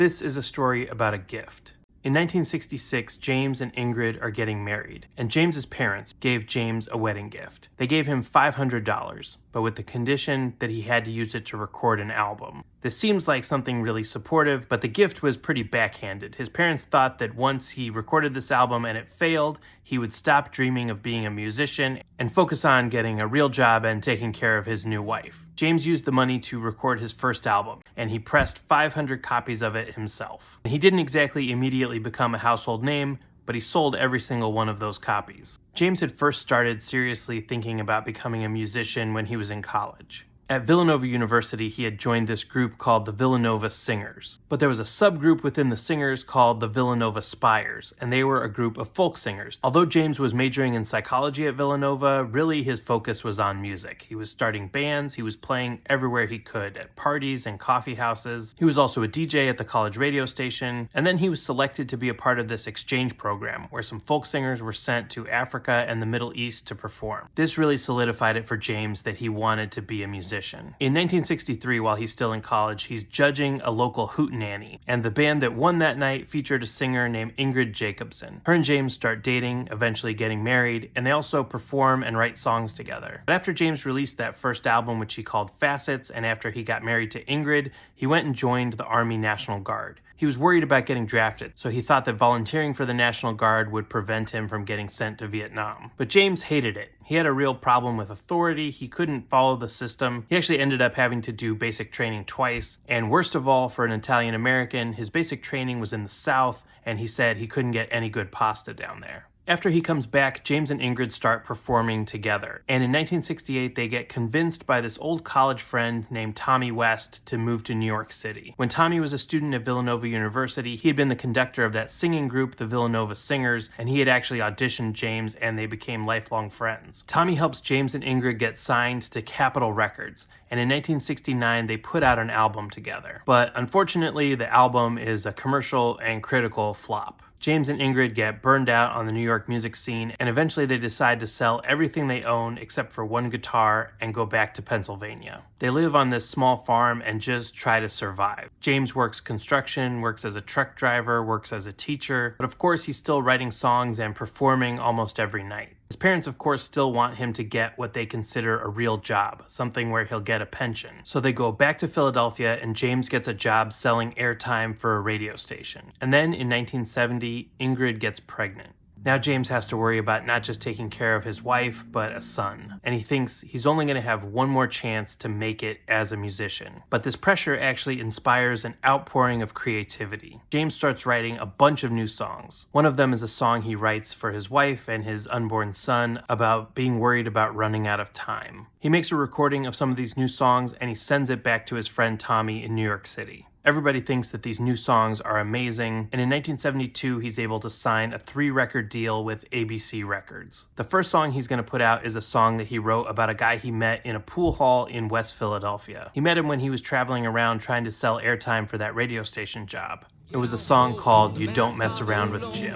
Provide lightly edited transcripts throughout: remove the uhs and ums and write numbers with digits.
This is a story about a gift. In 1966, James and Ingrid are getting married, and James's parents gave James a wedding gift. They gave him $500, but with the condition that he had to use it to record an album. This seems like something really supportive, but the gift was pretty backhanded. His parents thought that once he recorded this album and it failed, he would stop dreaming of being a musician and focus on getting a real job and taking care of his new wife. James used the money to record his first album, and he pressed 500 copies of it himself. He didn't exactly immediately become a household name, but he sold every single one of those copies. James had first started seriously thinking about becoming a musician when he was in college. At Villanova University, he had joined this group called the Villanova Singers. But there was a subgroup within the Singers called the Villanova Spires, and they were a group of folk singers. Although James was majoring in psychology at Villanova, really his focus was on music. He was starting bands, he was playing everywhere he could, at parties and coffee houses. He was also a DJ at the college radio station, and then he was selected to be a part of this exchange program, where some folk singers were sent to Africa and the Middle East to perform. This really solidified it for James that he wanted to be a musician. In 1963, while he's still in college, he's judging a local hootenanny, and the band that won that night featured a singer named Ingrid Jacobson. Her and James start dating, eventually getting married, and they also perform and write songs together. But after James released that first album, which he called Facets, and after he got married to Ingrid, he went and joined the Army National Guard. He was worried about getting drafted, so he thought that volunteering for the National Guard would prevent him from getting sent to Vietnam. But James hated it. He had a real problem with authority. He couldn't follow the system. He actually ended up having to do basic training twice. And worst of all, for an Italian American, his basic training was in the South, and he said he couldn't get any good pasta down there. After he comes back, James and Ingrid start performing together. And in 1968, they get convinced by this old college friend named Tommy West to move to New York City. When Tommy was a student at Villanova University, he had been the conductor of that singing group, the Villanova Singers, and he had actually auditioned James, and they became lifelong friends. Tommy helps James and Ingrid get signed to Capitol Records, and in 1969, they put out an album together. But unfortunately, the album is a commercial and critical flop. James and Ingrid get burned out on the New York music scene, and eventually they decide to sell everything they own except for one guitar and go back to Pennsylvania. They live on this small farm and just try to survive. James works construction, works as a truck driver, works as a teacher, but of course he's still writing songs and performing almost every night. His parents, of course, still want him to get what they consider a real job, something where he'll get a pension. So they go back to Philadelphia, and James gets a job selling airtime for a radio station. And then in 1970, Ingrid gets pregnant. Now James has to worry about not just taking care of his wife, but a son. And he thinks he's only going to have one more chance to make it as a musician. But this pressure actually inspires an outpouring of creativity. James starts writing a bunch of new songs. One of them is a song he writes for his wife and his unborn son about being worried about running out of time. He makes a recording of some of these new songs, and he sends it back to his friend Tommy in New York City. Everybody thinks that these new songs are amazing, and in 1972 he's able to sign a 3-record deal with ABC Records. The first song he's going to put out is a song that he wrote about a guy he met in a pool hall in West Philadelphia. He met him when he was traveling around trying to sell airtime for that radio station job. It was a song called You Don't Mess Around with Jim.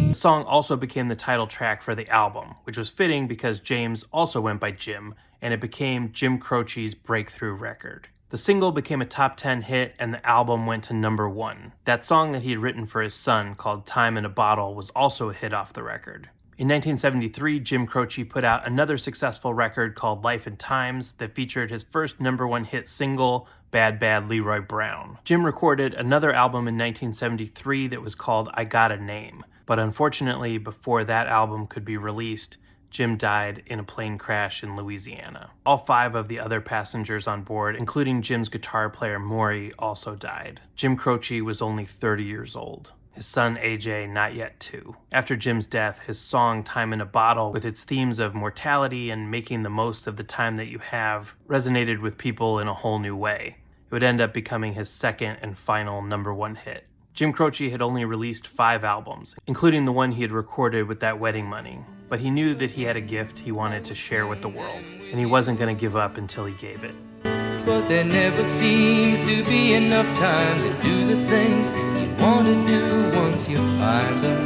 The song also became the title track for the album, which was fitting because James also went by Jim, and it became Jim Croce's breakthrough record. The single became a top 10 hit, and the album went to number 1. That song that he had written for his son, called Time in a Bottle, was also a hit off the record. In 1973, Jim Croce put out another successful record called Life and Times that featured his first number 1 hit single, Bad Bad Leroy Brown. Jim recorded another album in 1973 that was called I Got a Name, but unfortunately, before that album could be released, Jim died in a plane crash in Louisiana. All 5 of the other passengers on board, including Jim's guitar player Maury, also died. Jim Croce was only 30 years old. His son AJ not yet 2. After Jim's death, his song Time in a Bottle, with its themes of mortality and making the most of the time that you have, resonated with people in a whole new way. It would end up becoming his second and final number 1 hit. Jim Croce had only released 5 albums, including the one he had recorded with that wedding money, but he knew that he had a gift he wanted to share with the world, and he wasn't going to give up until he gave it. But there never seems to be enough time to do the things you want to do once you find them.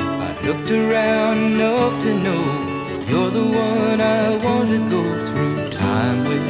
I looked around enough to know that You're the one I want to go through time with.